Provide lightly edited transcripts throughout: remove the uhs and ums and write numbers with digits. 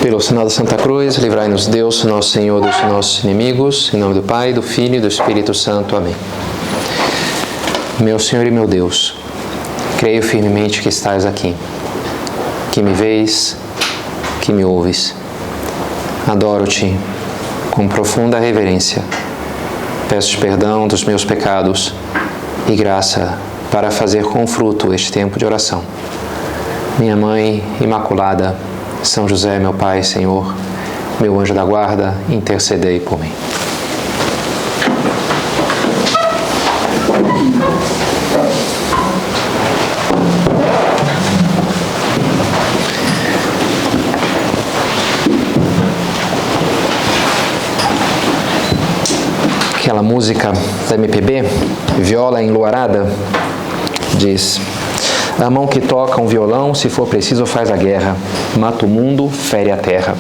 Pelo sinal da Santa Cruz, livrai-nos Deus, nosso Senhor, dos nossos inimigos, em nome do Pai, do Filho e do Espírito Santo. Amém. Meu Senhor e meu Deus, creio firmemente que estás aqui, que me vês, que me ouves. Adoro-te com profunda reverência. Peço-te perdão dos meus pecados e graça para fazer com fruto este tempo de oração. Minha Mãe Imaculada, São José, meu Pai, Senhor, meu anjo da guarda, intercedei por mim. Aquela música da MPB, Viola Enluarada, diz: a mão que toca um violão, se for preciso, faz a guerra, mata o mundo, fere a terra.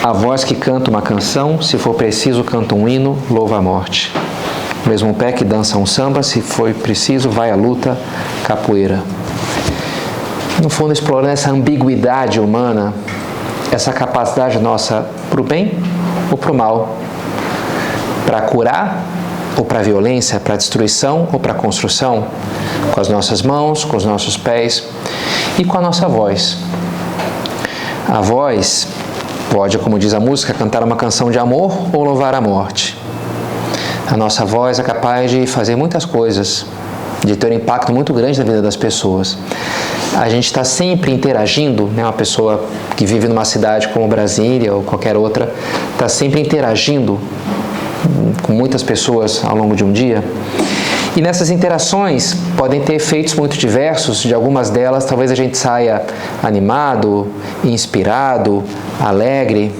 A voz que canta uma canção, se for preciso, canta um hino, louva a morte. Mesmo o pé que dança um samba, se for preciso, vai à luta, capoeira. No fundo, explorando essa ambiguidade humana, essa capacidade nossa para o bem ou para o mal, para curar ou para a violência, para a destruição ou para a construção, com as nossas mãos, com os nossos pés e com a nossa voz. A voz pode, como diz a música, cantar uma canção de amor ou louvar a morte. A nossa voz é capaz de fazer muitas coisas, de ter um impacto muito grande na vida das pessoas. A gente está sempre interagindo, né? Uma pessoa que vive numa cidade como Brasília ou qualquer outra, está sempre interagindo com muitas pessoas ao longo de um dia. E nessas interações podem ter efeitos muito diversos. De algumas delas, talvez a gente saia animado, inspirado, alegre.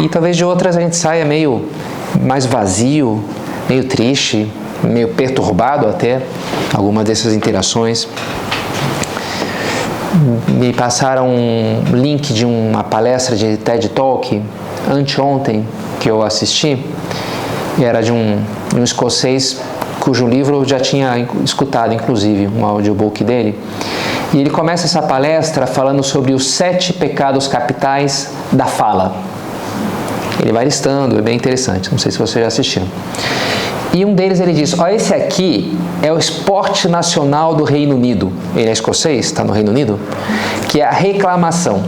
E talvez de outras a gente saia meio mais vazio, meio triste, meio perturbado até, alguma dessas interações. Me passaram um link de uma palestra de TED Talk anteontem que eu assisti. Era de um escocês cujo livro eu já tinha escutado, inclusive, um audiobook dele. E ele começa essa palestra falando sobre os 7 pecados capitais da fala. Ele vai listando, é bem interessante, não sei se você já assistiu. E um deles ele diz: esse aqui é o esporte nacional do Reino Unido. Ele é escocês, está no Reino Unido, que é a reclamação.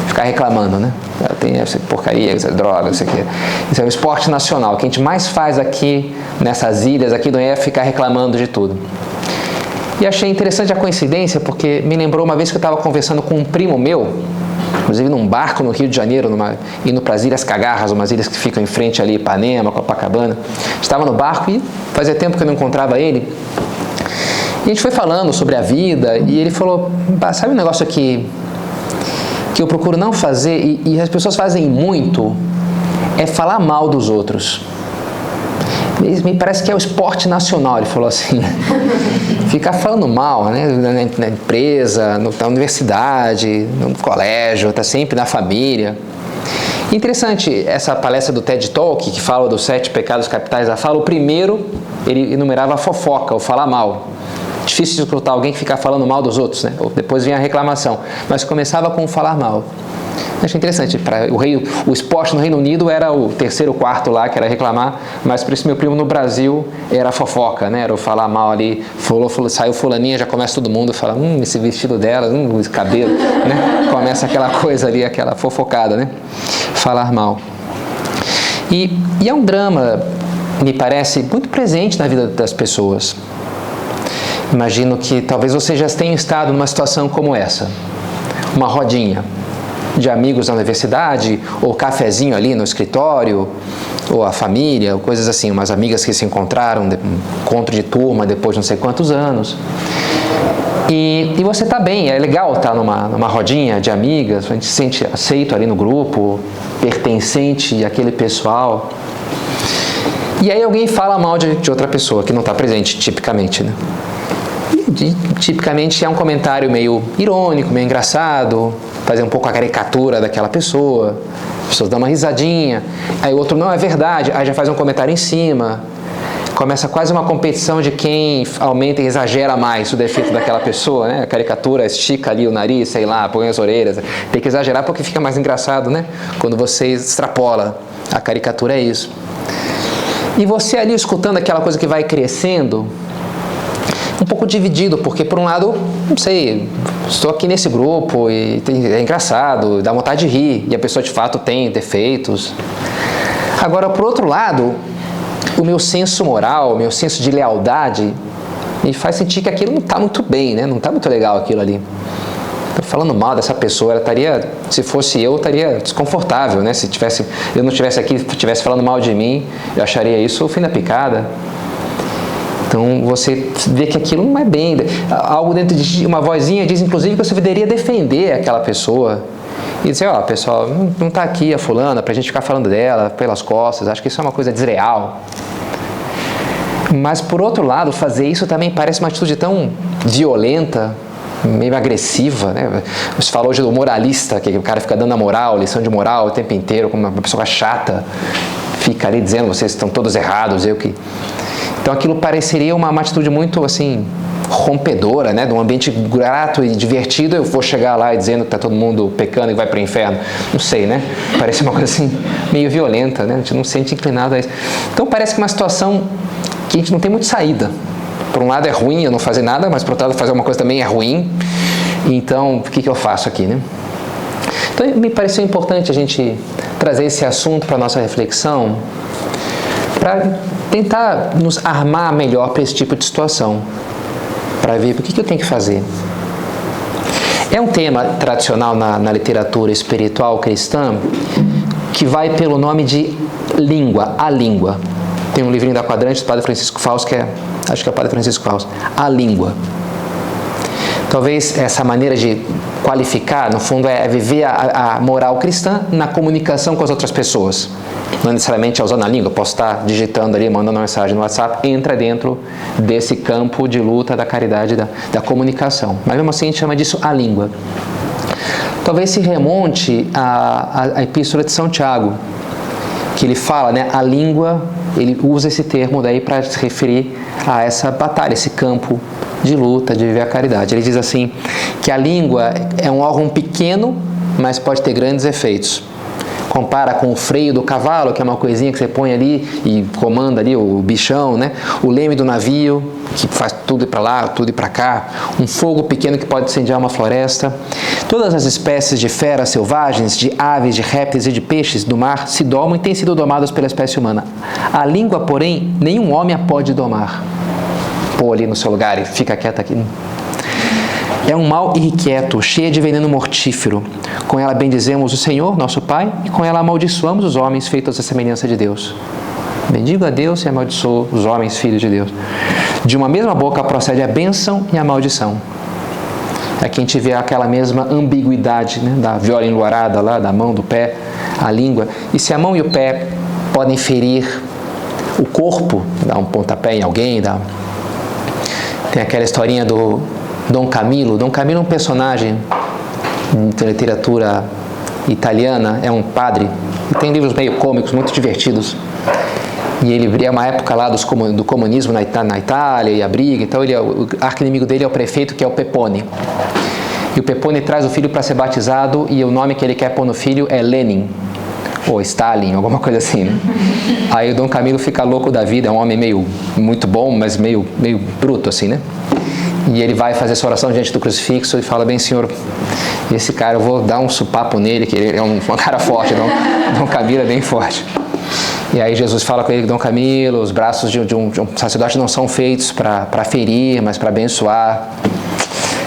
Ficar reclamando, né? Tem essa porcaria, essa droga, isso aqui. Isso é o esporte nacional. O que a gente mais faz aqui, nessas ilhas aqui, não é ficar reclamando de tudo. E achei interessante a coincidência, porque me lembrou uma vez que eu estava conversando com um primo meu, inclusive num barco no Rio de Janeiro, indo para as Ilhas Cagarras, umas ilhas que ficam em frente ali, Ipanema, Copacabana. Estava no barco e fazia tempo que eu não encontrava ele. E a gente foi falando sobre a vida e ele falou: sabe um negócio aqui que eu procuro não fazer, e as pessoas fazem muito, é falar mal dos outros. Me parece que é o esporte nacional, ele falou assim. Ficar falando mal, né, na empresa, na universidade, no colégio, está sempre na família. Interessante essa palestra do TED Talk, que fala dos 7 pecados capitais da fala. O primeiro, ele enumerava a fofoca, o falar mal. Difícil de escutar alguém que fica falando mal dos outros, né? Depois vinha a reclamação, mas começava com falar mal. Achei interessante. O esporte no Reino Unido era o 3º, 4º lá, que era reclamar, mas para esse meu primo no Brasil era a fofoca, né? Era o falar mal ali. Saiu fulaninha, já começa todo mundo a falar: esse vestido dela, esse cabelo, né? Começa aquela coisa ali, aquela fofocada, né? Falar mal. E é um drama, me parece, muito presente na vida das pessoas. Imagino que talvez você já tenha estado numa situação como essa. Uma rodinha de amigos na universidade, ou cafezinho ali no escritório, ou a família, ou coisas assim, umas amigas que se encontraram, um encontro de turma depois de não sei quantos anos. E você está bem, é legal estar numa rodinha de amigas, a gente se sente aceito ali no grupo, pertencente àquele pessoal. E aí alguém fala mal de outra pessoa que não está presente, tipicamente, né? Tipicamente é um comentário meio irônico, meio engraçado, fazer um pouco a caricatura daquela pessoa, as pessoas dão uma risadinha, aí o outro: não, é verdade, aí já faz um comentário em cima, começa quase uma competição de quem aumenta e exagera mais o defeito daquela pessoa, né? A caricatura estica ali o nariz, sei lá, põe as orelhas. Tem que exagerar porque fica mais engraçado, né? Quando você extrapola. A caricatura é isso. E você ali escutando aquela coisa que vai crescendo, um pouco dividido, porque por um lado, não sei, estou aqui nesse grupo e é engraçado, dá vontade de rir, e a pessoa de fato tem defeitos. Agora, por outro lado, o meu senso moral, o meu senso de lealdade, me faz sentir que aquilo não está muito bem, né? Não está muito legal aquilo ali. Estou falando mal dessa pessoa, ela estaria, se fosse eu, estaria desconfortável, né? Se eu não estivesse aqui, estivesse falando mal de mim, eu acharia isso o fim da picada. Então, você vê que aquilo não é bem. Algo dentro de uma vozinha diz, inclusive, que você deveria defender aquela pessoa. E dizer, ó, pessoal, não está aqui a fulana para a gente ficar falando dela pelas costas. Acho que isso é uma coisa desleal. Mas, por outro lado, fazer isso também parece uma atitude tão violenta, meio agressiva, né? Você falou hoje do moralista, que o cara fica dando a moral, lição de moral o tempo inteiro, como uma pessoa chata, fica ali dizendo, vocês estão todos errados, eu que... Então aquilo pareceria uma atitude muito, assim, rompedora, né? De um ambiente grato e divertido, eu vou chegar lá dizendo que está todo mundo pecando e vai para o inferno. Não sei, né? Parece uma coisa assim, meio violenta, né? A gente não se sente inclinado a isso. Então parece que é uma situação que a gente não tem muito saída. Por um lado é ruim eu não fazer nada, mas por outro lado fazer uma coisa também é ruim. Então, o que eu faço aqui, né? Então, me pareceu importante a gente trazer esse assunto para a nossa reflexão, para tentar nos armar melhor para esse tipo de situação, para ver o que eu tenho que fazer. É um tema tradicional na literatura espiritual cristã que vai pelo nome de língua, a língua. Tem um livrinho da Quadrante do Padre Francisco Fausto, acho que é o Padre Francisco Fausto, a língua. Talvez essa maneira de qualificar, no fundo, é viver a moral cristã na comunicação com as outras pessoas. Não necessariamente usando a língua, posso estar digitando ali, mandando uma mensagem no WhatsApp, entra dentro desse campo de luta da caridade, da comunicação. Mas mesmo assim a gente chama disso a língua. Talvez se remonte à Epístola de São Tiago, que ele fala, né, a língua, ele usa esse termo daí para se referir a essa batalha, esse campo de luta, de viver a caridade. Ele diz assim, que a língua é um órgão pequeno, mas pode ter grandes efeitos. Compara com o freio do cavalo, que é uma coisinha que você põe ali e comanda ali o bichão, né? O leme do navio, que faz tudo ir para lá, tudo ir para cá. Um fogo pequeno que pode incendiar uma floresta. Todas as espécies de feras selvagens, de aves, de répteis e de peixes do mar se domam e têm sido domadas pela espécie humana. A língua, porém, nenhum homem a pode domar. Pô ali no seu lugar e fica quieto aqui. É um mal irrequieto, cheia de veneno mortífero. Com ela bendizemos o Senhor, nosso Pai, e com ela amaldiçoamos os homens feitos à semelhança de Deus. Bendigo a Deus e amaldiçoo os homens, filhos de Deus. De uma mesma boca procede a bênção e a maldição. Aqui a gente vê aquela mesma ambiguidade, né, da viola enluarada lá, da mão, do pé, a língua. E se a mão e o pé podem ferir o corpo, dar um pontapé em alguém, tem aquela historinha do Dom Camillo. Dom Camillo é um personagem da literatura italiana, é um padre, e tem livros meio cômicos, muito divertidos. E ele é uma época lá do comunismo na Itália, e a briga, então o arqui-inimigo dele é o prefeito, que é o Pepone. E o Pepone traz o filho para ser batizado, e o nome que ele quer pôr no filho é Lenin, ou Stalin, alguma coisa assim, né? Aí o Dom Camillo fica louco da vida, é um homem muito bom, mas meio bruto assim, né? E ele vai fazer essa oração diante do crucifixo e fala, bem, Senhor, esse cara, eu vou dar um supapo nele, que ele é um cara forte, Dom Camillo é bem forte. E aí Jesus fala com ele, Dom Camillo, os braços de um sacerdote não são feitos para ferir, mas para abençoar.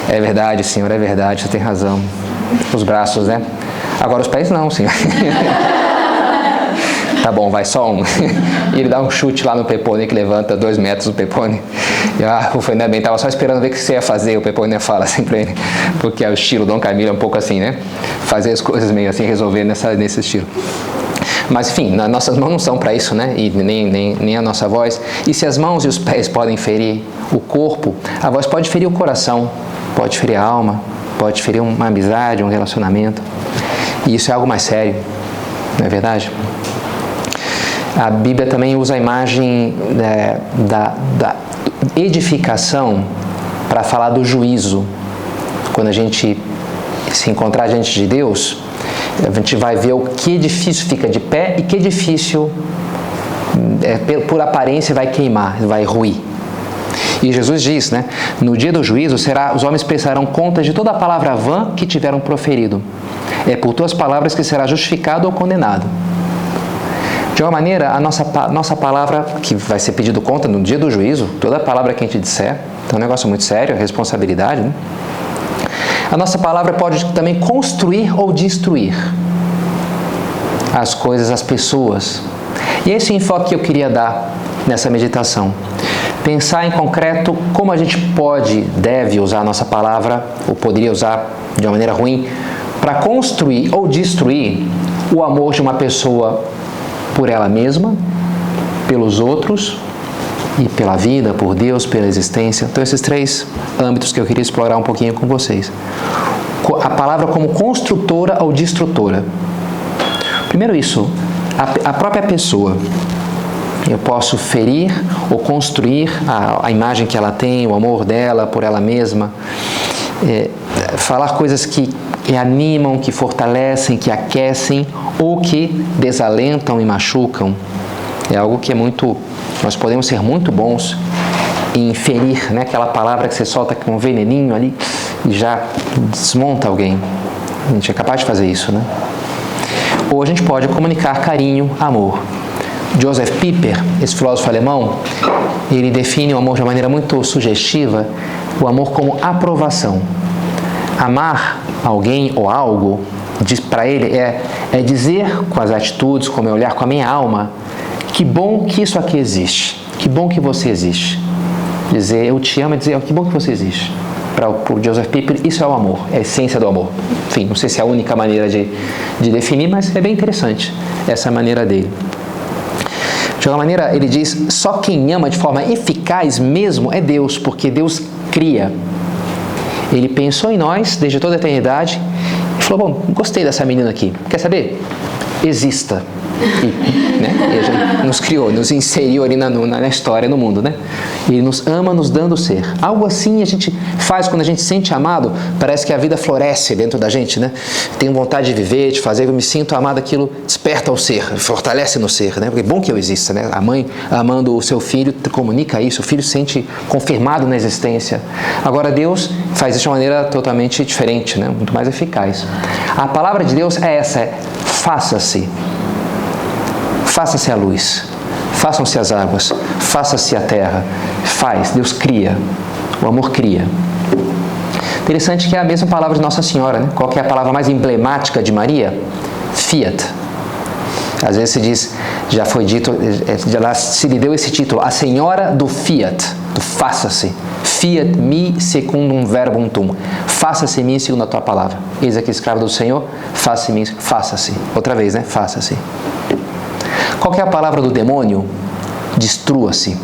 É verdade, Senhor, é verdade, você tem razão. Os braços, né? Agora os pés não, Senhor. Tá bom, vai só um. E ele dá um chute lá no Pepone, que levanta 2 metros o Pepone. E ufa, ainda bem, tava só esperando ver o que você ia fazer. O Pepone fala assim pra ele, porque o estilo Dom Camillo é um pouco assim, né? Fazer as coisas meio assim, resolver nesse estilo. Mas enfim, nossas mãos não são para isso, né? E nem a nossa voz. E se as mãos e os pés podem ferir o corpo, a voz pode ferir o coração, pode ferir a alma, pode ferir uma amizade, um relacionamento. E isso é algo mais sério, não é verdade? A Bíblia também usa a imagem da edificação para falar do juízo. Quando a gente se encontrar diante de Deus, a gente vai ver o que edifício fica de pé e que edifício, por aparência, vai queimar, vai ruir. E Jesus diz, né? No dia do juízo, os homens prestarão contas de toda a palavra vã que tiveram proferido. É por tuas palavras que será justificado ou condenado. De uma maneira, a nossa palavra, que vai ser pedido conta no dia do juízo, toda palavra que a gente disser, então é um negócio muito sério, responsabilidade, né? A nossa palavra pode também construir ou destruir as coisas, as pessoas. E esse enfoque que eu queria dar nessa meditação. Pensar em concreto como a gente deve usar a nossa palavra, ou poderia usar de uma maneira ruim, para construir ou destruir o amor de uma pessoa por ela mesma, pelos outros e pela vida, por Deus, pela existência. Então, esses 3 âmbitos que eu queria explorar um pouquinho com vocês. A palavra como construtora ou destrutora. Primeiro isso, a própria pessoa. Eu posso ferir ou construir a imagem que ela tem, o amor dela por ela mesma, falar coisas que animam, que fortalecem, que aquecem ou que desalentam e machucam. É algo que nós podemos ser muito bons em ferir, né? Aquela palavra que você solta com um veneninho ali e já desmonta alguém. A gente é capaz de fazer isso, né? Ou a gente pode comunicar carinho, amor. Joseph Pieper, esse filósofo alemão, ele define o amor de uma maneira muito sugestiva, o amor como aprovação. Amar alguém ou algo, para ele, é dizer com as atitudes, com o meu olhar, com a minha alma, que bom que isso aqui existe, que bom que você existe. Dizer eu te amo é dizer que bom que você existe. Para o Joseph Pieper, isso é o amor, é a essência do amor. Enfim, não sei se é a única maneira de definir, mas é bem interessante essa maneira dele. De alguma maneira, ele diz, só quem ama de forma eficaz mesmo é Deus, porque Deus cria. Ele pensou em nós desde toda a eternidade e falou, bom, gostei dessa menina aqui, quer saber? Exista. E, né, ele nos criou, nos inseriu ali na história, no mundo, né? Ele nos ama nos dando ser. Algo assim a gente faz quando a gente se sente amado, parece que a vida floresce dentro da gente, né? Tenho vontade de viver, de fazer, eu me sinto amado, aquilo desperta o ser, fortalece no ser, né? Porque é bom que eu exista, né? A mãe amando o seu filho comunica isso, o filho se sente confirmado na existência. Agora Deus faz isso de uma maneira totalmente diferente, né? Muito mais eficaz. A palavra de Deus é essa, faça-se. Faça-se a luz, façam-se as águas, faça-se a terra. Faz, Deus cria, o amor cria. Interessante que é a mesma palavra de Nossa Senhora, né? Qual que é a palavra mais emblemática de Maria? Fiat. Às vezes se diz, já foi dito, já se lhe deu esse título, a Senhora do Fiat, do faça-se. Fiat mi secundum verbum tum. Faça-se em mim segundo a tua palavra. Eis aqui escravo do Senhor, faça-se em mim, faça-se. Outra vez, né? Faça-se. Qual que é a palavra do demônio? Destrua-se,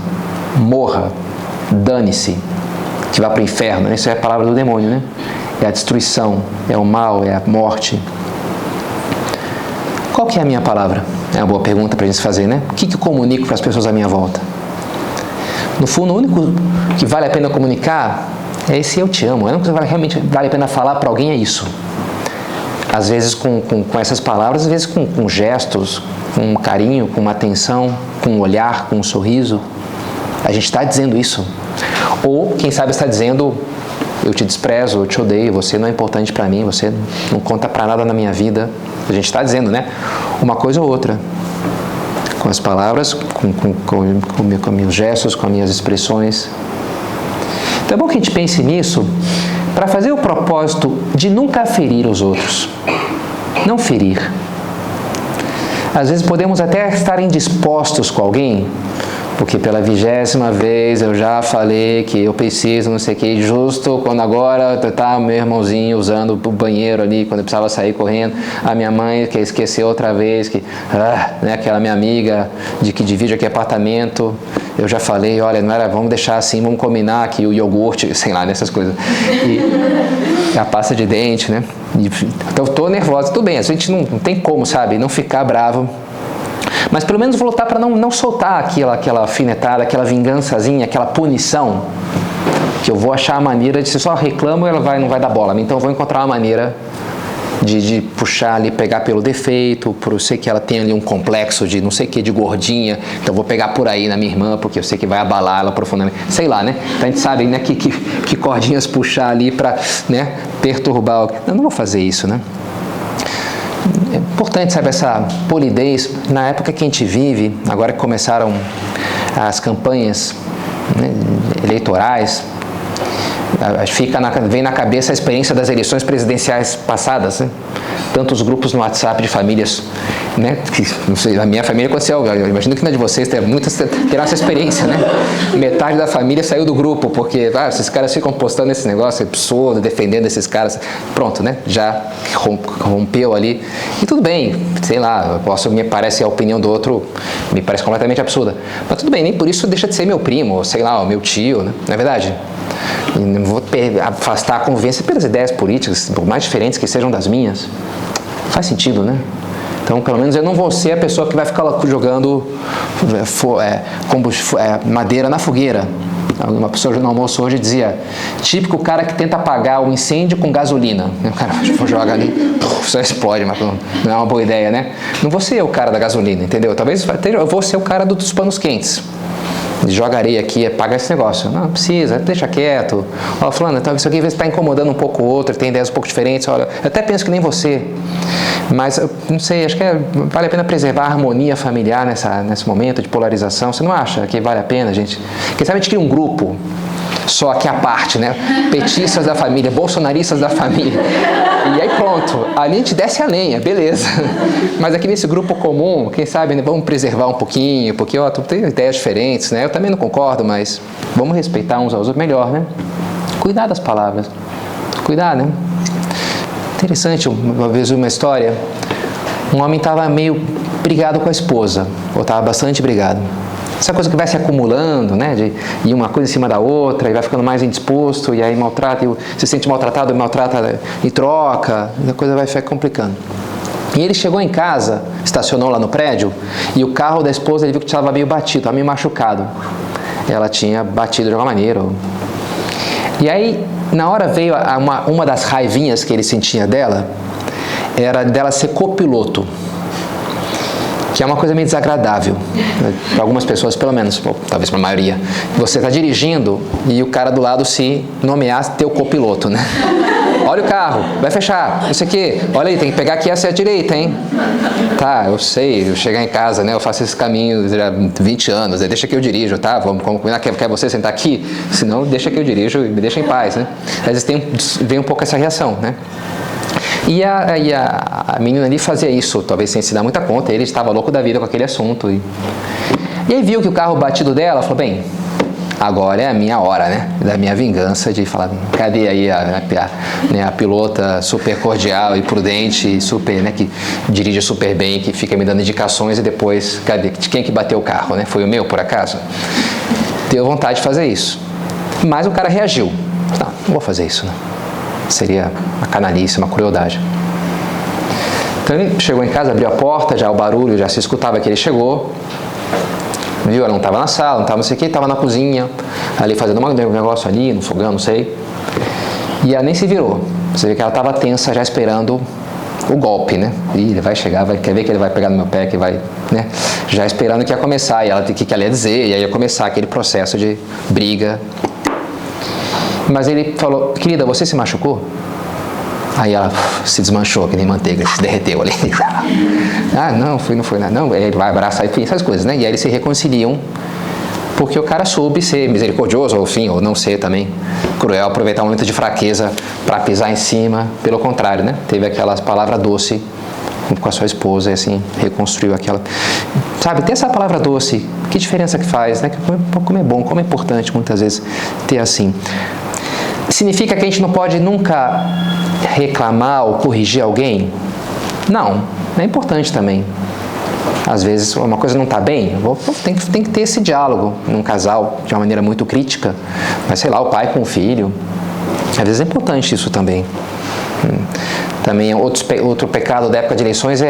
morra, dane-se, que vá para o inferno. Essa é a palavra do demônio, né? É a destruição, é o mal, é a morte. Qual que é a minha palavra? É uma boa pergunta para a gente fazer, né? O que eu comunico para as pessoas à minha volta? No fundo, o único que vale a pena comunicar é esse eu te amo. O único que realmente vale a pena falar para alguém é isso. Às vezes com essas palavras, às vezes com gestos, com um carinho, com uma atenção, com um olhar, com um sorriso. A gente está dizendo isso. Ou, quem sabe, está dizendo, eu te desprezo, eu te odeio, você não é importante para mim, você não conta para nada na minha vida. A gente está dizendo, né? Uma coisa ou outra. Com as palavras, com meus gestos, com as minhas expressões. Então é bom que a gente pense nisso para fazer o propósito de nunca ferir os outros. Não ferir. Às vezes podemos até estar indispostos com alguém, porque pela 20ª vez eu já falei que eu preciso, não sei o que, justo quando agora tá meu irmãozinho usando o banheiro ali, quando eu precisava sair correndo, a minha mãe que esqueceu outra vez, né, aquela minha amiga que divide aqui apartamento, eu já falei, olha, não era, vamos deixar assim, vamos combinar que o iogurte, sei lá, nessas coisas. E a pasta de dente, né? Então eu tô nervosa, tudo bem, a gente não tem como, sabe, não ficar bravo. Mas pelo menos vou lutar para não soltar aquela alfinetada, aquela vingançazinha, aquela punição, que eu vou achar a maneira de, se só reclamo, ela não vai dar bola. Então eu vou encontrar uma maneira de puxar ali, pegar pelo defeito, por eu sei que ela tem ali um complexo de não sei o que, de gordinha, então eu vou pegar por aí na minha irmã, porque eu sei que vai abalar ela profundamente, sei lá, né? Então a gente sabe, né, que cordinhas puxar ali para, né, perturbar. Eu não vou fazer isso, né? É importante, sabe, essa polidez. Na época que a gente vive, agora que começaram as campanhas, né, eleitorais, vem na cabeça a experiência das eleições presidenciais passadas, né? Tantos grupos no WhatsApp de famílias, né? Que, não sei, na minha família aconteceu, eu imagino que na de vocês terão essa experiência, né? Metade da família saiu do grupo, porque esses caras ficam postando esse negócio absurdo, defendendo esses caras. Pronto, né? Já rompeu ali. E tudo bem, sei lá, me parece a opinião do outro, me parece completamente absurda. Mas tudo bem, nem por isso deixa de ser meu primo, ou sei lá, o meu tio, né? Não é verdade? E não vou afastar a convivência pelas ideias políticas, por mais diferentes que sejam das minhas. Faz sentido, né? Então, pelo menos eu não vou ser a pessoa que vai ficar jogando madeira na fogueira. Uma pessoa no almoço hoje dizia, típico cara que tenta apagar o incêndio com gasolina. O cara joga ali, só explode, mas não é uma boa ideia, né? Não vou ser o cara da gasolina, entendeu? Talvez eu vou ser o cara dos panos quentes. Joga areia aqui, apaga esse negócio. Não precisa, deixa quieto. Ó, fulano, então, isso aqui está incomodando um pouco o outro, tem ideias um pouco diferentes. Olha, eu até penso que nem você. Mas, não sei, acho que vale a pena preservar a harmonia familiar nesse momento de polarização. Você não acha que vale a pena, gente? Quem sabe a gente cria um grupo, só aqui à parte, né? Petistas da família, bolsonaristas da família. E aí pronto, ali a gente desce a lenha, beleza. Mas aqui nesse grupo comum, quem sabe, né, vamos preservar um pouquinho, porque tu tem ideias diferentes, né? Eu também não concordo, mas vamos respeitar uns aos outros melhor, né? Cuidar das palavras. Cuidar, né? Interessante, uma vez uma história, um homem estava meio brigado com a esposa, ou estava bastante brigado. Essa coisa que vai se acumulando, né, de uma coisa em cima da outra, e vai ficando mais indisposto, e aí maltrata, e se sente maltratado, maltrata e troca, e a coisa vai ficar complicando. E ele chegou em casa, estacionou lá no prédio, e o carro da esposa, ele viu que estava meio batido, estava meio machucado. Ela tinha batido de alguma maneira. E aí, na hora veio uma das raivinhas que ele sentia dela, era dela ser copiloto, que é uma coisa meio desagradável, para algumas pessoas pelo menos, talvez para a maioria. Você está dirigindo e o cara do lado se nomear teu copiloto, né? Olha o carro, vai fechar, não sei o quê. Olha aí, tem que pegar aqui essa direita, hein? Tá, eu sei, eu chegar em casa, né? Eu faço esse caminho há 20 anos, deixa que eu dirijo, tá? Vamos combinar, quer você sentar aqui? Senão, deixa que eu dirijo e me deixa em paz, né? Às vezes vem um pouco essa reação, né? E a menina ali fazia isso, talvez sem se dar muita conta, ele estava louco da vida com aquele assunto. E aí viu que o carro batido dela, falou, bem, agora é a minha hora, né? Da minha vingança, de falar, cadê aí a pilota super cordial e prudente, super, né, que dirige super bem, que fica me dando indicações e depois, cadê? De quem que bateu o carro, né? Foi o meu, por acaso? Deu vontade de fazer isso. Mas o cara reagiu. Não vou fazer isso, né? Seria uma canalice, uma crueldade. Então ele chegou em casa, abriu a porta, já o barulho, já se escutava que ele chegou. Viu, ela não estava na sala, não estava não sei o que, estava na cozinha, ali fazendo um negócio ali, no fogão, não sei. E ela nem se virou. Você vê que ela estava tensa, já esperando o golpe, né? E ele vai chegar, quer ver que ele vai pegar no meu pé, que vai, né? Já esperando que ia começar, e ela o que ela ia dizer, e aí ia começar aquele processo de briga. Mas ele falou, querida, você se machucou? Aí ela se desmanchou, que nem manteiga, se derreteu ali. Não foi nada. Não, ele vai abraçar, enfim, essas coisas, né? E aí eles se reconciliam, porque o cara soube ser misericordioso, ou não ser também cruel, aproveitar um momento de fraqueza para pisar em cima. Pelo contrário, né? Teve aquelas palavras doce com a sua esposa e assim, reconstruiu aquela... Sabe, ter essa palavra doce, que diferença que faz, né? Como é bom, como é importante muitas vezes ter assim. Significa que a gente não pode nunca reclamar ou corrigir alguém? Não, é importante também. Às vezes uma coisa não está bem, tem que ter esse diálogo num casal de uma maneira muito crítica, mas sei lá, o pai com o filho. Às vezes é importante isso também. Também outro pecado da época de eleições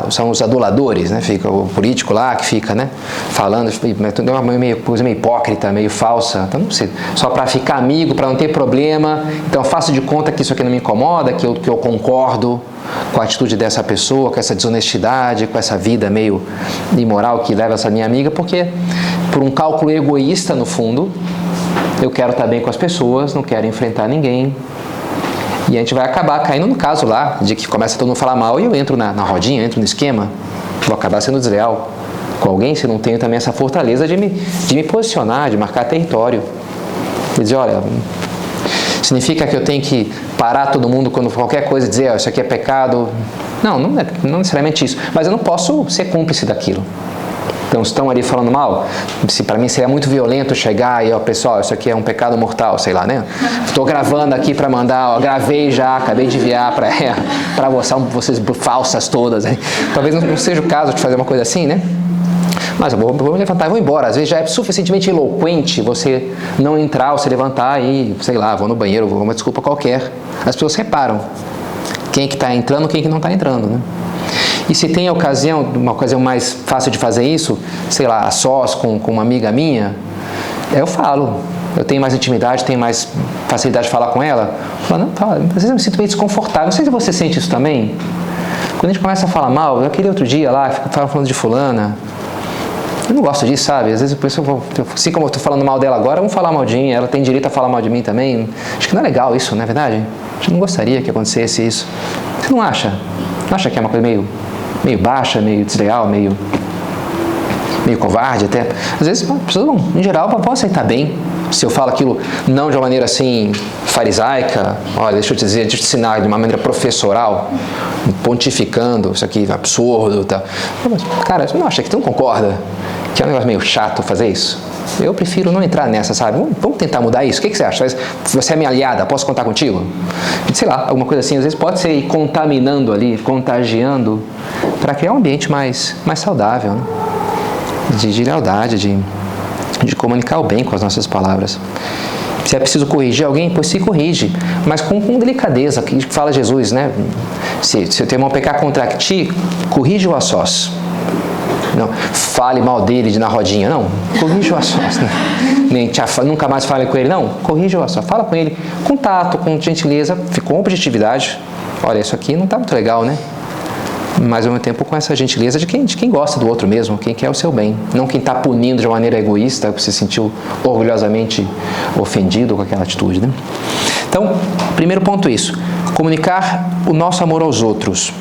são os aduladores, né? Fica o político lá que fica, né, falando, é uma coisa meio hipócrita, meio falsa. Então, não sei, só para ficar amigo, para não ter problema. Então, eu faço de conta que isso aqui não me incomoda, que eu concordo com a atitude dessa pessoa, com essa desonestidade, com essa vida meio imoral que leva essa minha amiga, porque por um cálculo egoísta, no fundo, eu quero estar bem com as pessoas, não quero enfrentar ninguém. E a gente vai acabar caindo no caso lá, de que começa todo mundo a falar mal e eu entro na rodinha, eu entro no esquema, vou acabar sendo desleal com alguém se não tenho também essa fortaleza de me posicionar, de marcar território. E dizer, olha, significa que eu tenho que parar todo mundo quando qualquer coisa dizer, isso aqui é pecado. Não necessariamente isso, mas eu não posso ser cúmplice daquilo. Então, estão ali falando mal, para mim seria muito violento chegar e, pessoal, isso aqui é um pecado mortal, sei lá, né? Estou gravando aqui para mandar, gravei já, acabei de enviar para vocês falsas todas. Hein? Talvez não seja o caso de fazer uma coisa assim, né? Mas eu vou me levantar e vou embora. Às vezes já é suficientemente eloquente você não entrar ou se levantar e, sei lá, vou no banheiro, vou uma desculpa qualquer. As pessoas reparam quem que está entrando, quem que não está entrando, né? E se tem ocasião, uma ocasião mais fácil de fazer isso, sei lá, a sós com uma amiga minha, eu falo. Eu tenho mais intimidade, tenho mais facilidade de falar com ela. Falo, às vezes eu me sinto meio desconfortável. Não sei se você sente isso também. Quando a gente começa a falar mal, aquele outro dia lá, estava falando de fulana. Eu não gosto disso, sabe? Às vezes assim como eu estou falando mal dela agora, vamos falar mal de mim, ela tem direito a falar mal de mim também. Acho que não é legal isso, não é verdade? Eu não gostaria que acontecesse isso. Você não acha? Não acha que é uma coisa meio baixa, meio desleal, meio covarde até? Às vezes, as pessoas, em geral, vão aceitar bem. Se eu falo aquilo não de uma maneira assim, farisaica, olha, deixa eu te ensinar de uma maneira professoral, pontificando, isso aqui é absurdo, tá? Mas, cara, você não acha que tu não concorda que é um negócio meio chato fazer isso? Eu prefiro não entrar nessa, sabe? Vamos tentar mudar isso. O que você acha? Você é minha aliada, posso contar contigo? Sei lá, alguma coisa assim. Às vezes pode ser ir contaminando ali, contagiando, para criar um ambiente mais saudável, né? De lealdade, de comunicar o bem com as nossas palavras. Se é preciso corrigir alguém, pois se corrige, mas com delicadeza, que fala Jesus, né? Se o teu irmão pecar contra ti, corrige-o a sós. Não, fale mal dele na rodinha, não, corrija-o a sós, né? Nunca mais fale com ele, não, corrija-o a sós, fala com ele com tato, com gentileza, com objetividade. Olha, isso aqui não está muito legal, né? Mas ao mesmo tempo com essa gentileza de quem gosta do outro mesmo, quem quer o seu bem, não quem está punindo de uma maneira egoísta, que se sentiu orgulhosamente ofendido com aquela atitude, né? Então, primeiro ponto isso, comunicar o nosso amor aos outros.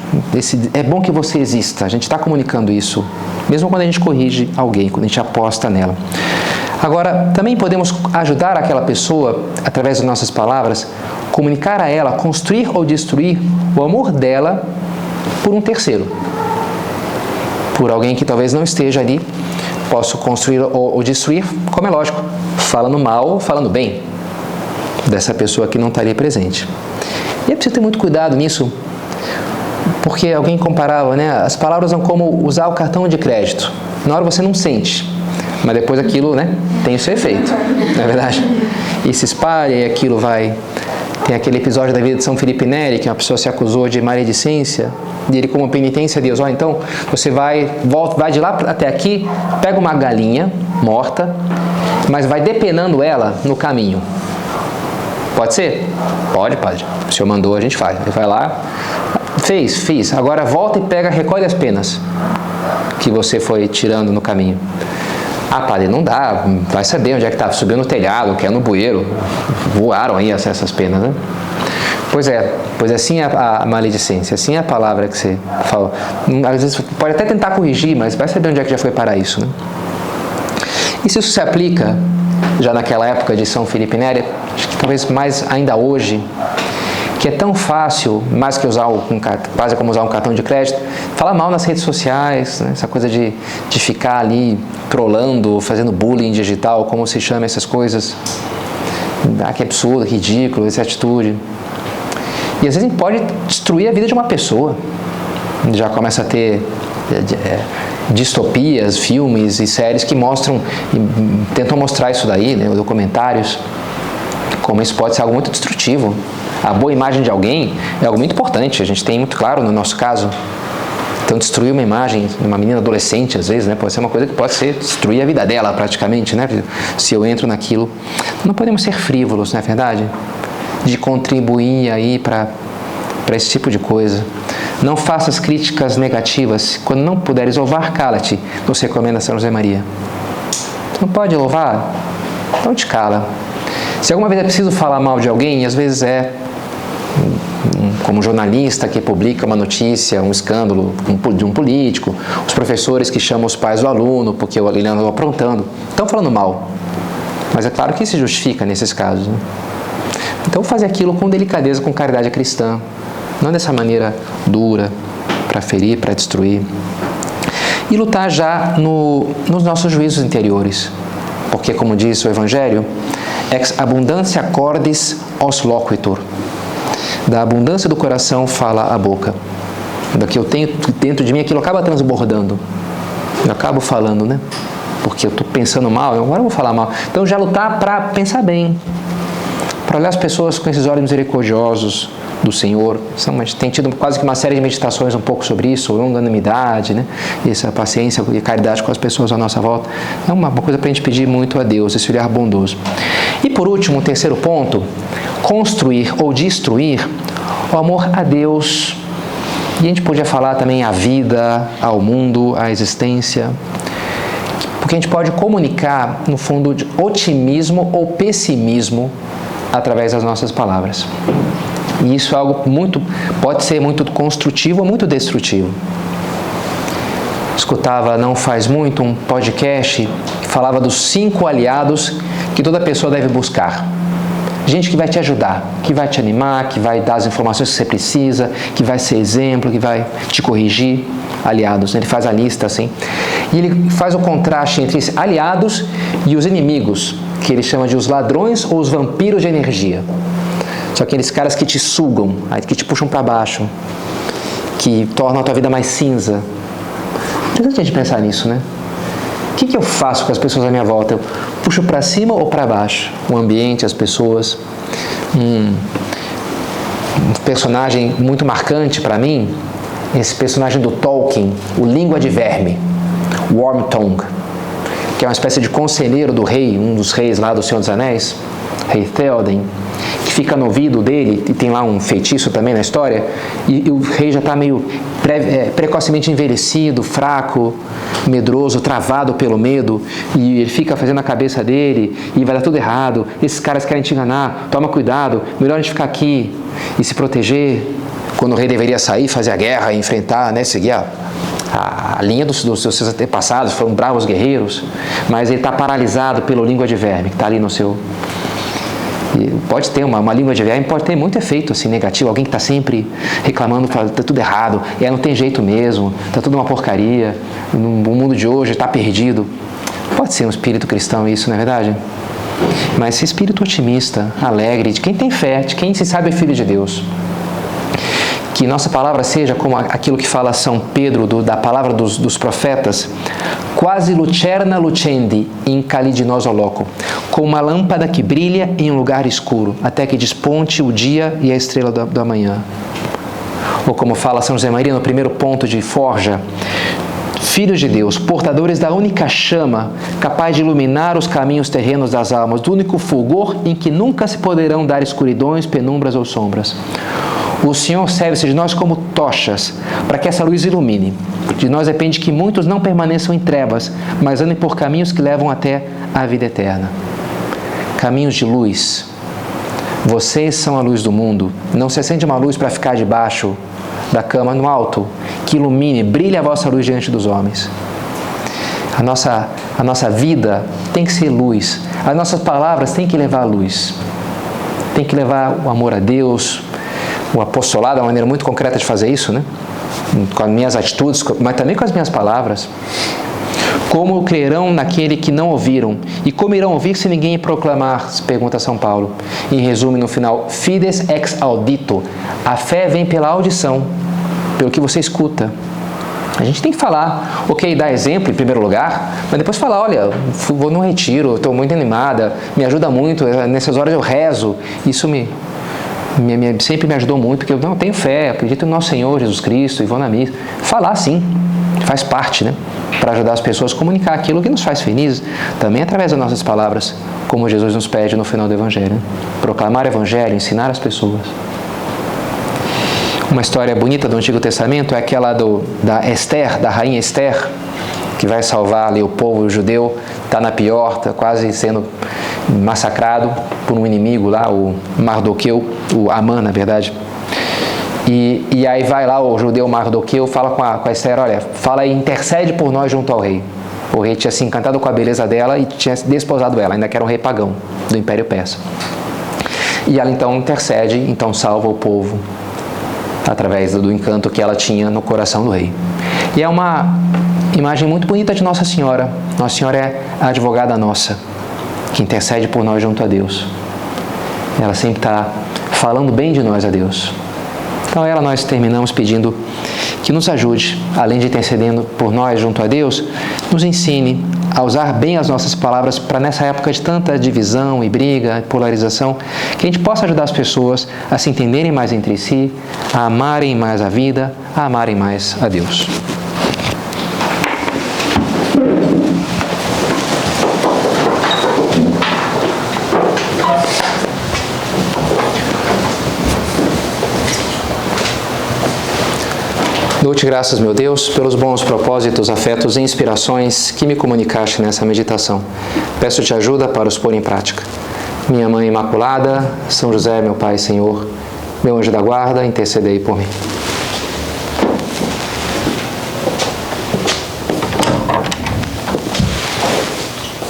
É bom que você exista, a gente está comunicando isso, mesmo quando a gente corrige alguém, quando a gente aposta nela. Agora, também podemos ajudar aquela pessoa, através das nossas palavras, comunicar a ela, construir ou destruir o amor dela por um terceiro. Por alguém que talvez não esteja ali, posso construir ou destruir, como é lógico, falando mal ou falando bem dessa pessoa que não estaria presente. E é preciso ter muito cuidado nisso, porque alguém comparava, né? As palavras são como usar o cartão de crédito. Na hora você não sente, mas depois aquilo, né, tem o seu efeito, não é verdade? E se espalha e aquilo vai... Tem aquele episódio da vida de São Felipe Neri, que uma pessoa se acusou de maledicência, e ele, como penitência a Deus, então você vai de lá até aqui, pega uma galinha morta, mas vai depenando ela no caminho. Pode ser? Pode, padre. O senhor mandou, a gente faz. Ele vai lá, fiz. Agora volta e recolhe as penas que você foi tirando no caminho. Ah, padre, não dá, vai saber onde é que está, subiu no telhado, que é no bueiro, voaram aí essas penas, né? Pois assim é a maledicência, assim é a palavra que você falou. Às vezes pode até tentar corrigir, mas vai saber onde é que já foi parar isso, né? E se isso se aplica, já naquela época de São Felipe Neri, acho que talvez mais ainda hoje, que é tão fácil, mais que quase como usar um cartão de crédito, falar mal nas redes sociais, né? Essa coisa de ficar ali trolando, fazendo bullying digital, como se chama essas coisas. Que absurdo, ridículo, essa atitude. E às vezes pode destruir a vida de uma pessoa. Já começa a ter distopias, filmes e séries que tentam mostrar isso daí, né? Documentários, como isso pode ser algo muito destrutivo A boa imagem de alguém é algo muito importante, a gente tem muito claro no nosso caso. Então, destruir uma imagem de uma menina adolescente, às vezes, né, pode ser uma coisa que pode ser destruir a vida dela, praticamente, né, se eu entro naquilo. Não podemos ser frívolos, não é verdade? De contribuir aí para esse tipo de coisa. Não faças críticas negativas. Quando não puderes louvar, cala-te, nos recomenda São José Maria. Você não pode louvar? Então te cala. Se alguma vez é preciso falar mal de alguém, às vezes como jornalista que publica uma notícia, um escândalo de um político, os professores que chamam os pais do aluno porque ele andou aprontando, estão falando mal. Mas é claro que isso se justifica nesses casos, né? Então fazer aquilo com delicadeza, com caridade cristã, não dessa maneira dura, para ferir, para destruir. E lutar já nos nossos juízos interiores, porque como diz o Evangelho, ex abundantia cordis os loquitur. Da abundância do coração fala a boca. Do que eu tenho dentro de mim, aquilo acaba transbordando. Eu acabo falando, né? Porque eu estou pensando mal, agora eu vou falar mal. Então já lutar para pensar bem, para olhar as pessoas com esses olhos misericordiosos do Senhor. Tem tido quase que uma série de meditações um pouco sobre isso, longanimidade, né? Essa paciência e caridade com as pessoas à nossa volta. É uma coisa para a gente pedir muito a Deus, esse olhar bondoso. E por último, o terceiro ponto, construir ou destruir o amor a Deus. E a gente podia falar também à vida, ao mundo, à existência. Porque a gente pode comunicar, no fundo, de otimismo ou pessimismo através das nossas palavras. E isso é algo pode ser muito construtivo ou muito destrutivo. Escutava não faz muito um podcast que falava dos 5 aliados que toda pessoa deve buscar. Gente que vai te ajudar, que vai te animar, que vai dar as informações que você precisa, que vai ser exemplo, que vai te corrigir. Aliados, ele faz a lista assim. E ele faz o contraste entre esses aliados e os inimigos, que ele chama de os ladrões ou os vampiros de energia. São aqueles caras que te sugam, que te puxam para baixo, que tornam a tua vida mais cinza. Interessante a gente pensar nisso, né? O que eu faço com as pessoas à minha volta? Eu puxo para cima ou para baixo? O ambiente, as pessoas. Um personagem muito marcante para mim, esse personagem do Tolkien, o Língua de Verme, Wormtongue, que é uma espécie de conselheiro do rei, um dos reis lá do Senhor dos Anéis, rei Theoden, que fica no ouvido dele, e tem lá um feitiço também na história, e o rei já está meio precocemente envelhecido, fraco, medroso, travado pelo medo, e ele fica fazendo a cabeça dele, e vai dar tudo errado, esses caras querem te enganar, toma cuidado, melhor a gente ficar aqui e se proteger, quando o rei deveria sair, fazer a guerra, enfrentar, né, seguir a linha dos seus antepassados, foram bravos guerreiros, mas ele está paralisado pelo Língua de Verme, que está ali no seu... E pode ter uma língua de verme, pode ter muito efeito assim, negativo, alguém que está sempre reclamando, fala, está tudo errado, não tem jeito mesmo, está tudo uma porcaria, o mundo de hoje está perdido. Pode ser um espírito cristão isso, não é verdade? Mas esse espírito otimista, alegre, de quem tem fé, de quem se sabe é filho de Deus. Que nossa palavra seja como aquilo que fala São Pedro, da palavra dos profetas, quasi lucerna lucendi in calidinoso loco, como uma lâmpada que brilha em um lugar escuro, até que desponte o dia e a estrela do amanhã. Ou como fala São José Maria no primeiro ponto de Forja, filhos de Deus, portadores da única chama, capaz de iluminar os caminhos terrenos das almas, do único fulgor em que nunca se poderão dar escuridões, penumbras ou sombras. O Senhor serve-se de nós como tochas, para que essa luz ilumine. De nós depende que muitos não permaneçam em trevas, mas andem por caminhos que levam até a vida eterna. Caminhos de luz. Vocês são a luz do mundo. Não se acende uma luz para ficar debaixo da cama no alto, que ilumine, brilhe a vossa luz diante dos homens. A nossa vida tem que ser luz. As nossas palavras têm que levar a luz. Tem que levar o amor a Deus, o apostolado é uma maneira muito concreta de fazer isso, né? Com as minhas atitudes, mas também com as minhas palavras. Como crerão naquele que não ouviram? E como irão ouvir se ninguém proclamar? Pergunta São Paulo. Em resumo, no final, fides ex audito. A fé vem pela audição, pelo que você escuta. A gente tem que falar, ok, dar exemplo em primeiro lugar, mas depois falar, olha, vou no retiro, estou muito animada, me ajuda muito, nessas horas eu rezo, isso me sempre me ajudou muito, porque eu não tenho fé, acredito no nosso Senhor Jesus Cristo e vou na missa. Falar sim, faz parte, né? Para ajudar as pessoas a comunicar aquilo que nos faz felizes, também através das nossas palavras, como Jesus nos pede no final do Evangelho. Né? Proclamar o Evangelho, ensinar as pessoas. Uma história bonita do Antigo Testamento é aquela da Esther, da rainha Esther, que vai salvar ali o povo judeu, está na pior, está quase sendo massacrado por um inimigo lá, o Mardoqueu, o Amã, na verdade. E aí vai lá o judeu Mardoqueu, fala com a Esther, olha, fala aí, intercede por nós junto ao rei. O rei tinha se encantado com a beleza dela e tinha desposado ela, ainda que era um rei pagão do Império Persa. E ela então intercede, então salva o povo através do encanto que ela tinha no coração do rei. E é uma imagem muito bonita de Nossa Senhora. Nossa Senhora é a advogada nossa, que intercede por nós junto a Deus. Ela sempre está falando bem de nós a Deus. Então, nós terminamos pedindo que nos ajude, além de intercedendo por nós junto a Deus, nos ensine a usar bem as nossas palavras para, nessa época de tanta divisão e briga, e polarização, que a gente possa ajudar as pessoas a se entenderem mais entre si, a amarem mais a vida, a amarem mais a Deus. Dou-te graças, meu Deus, pelos bons propósitos, afetos e inspirações que me comunicaste nessa meditação. Peço-te ajuda para os pôr em prática. Minha Mãe Imaculada, São José, meu Pai e Senhor, meu anjo da guarda, intercedei por mim.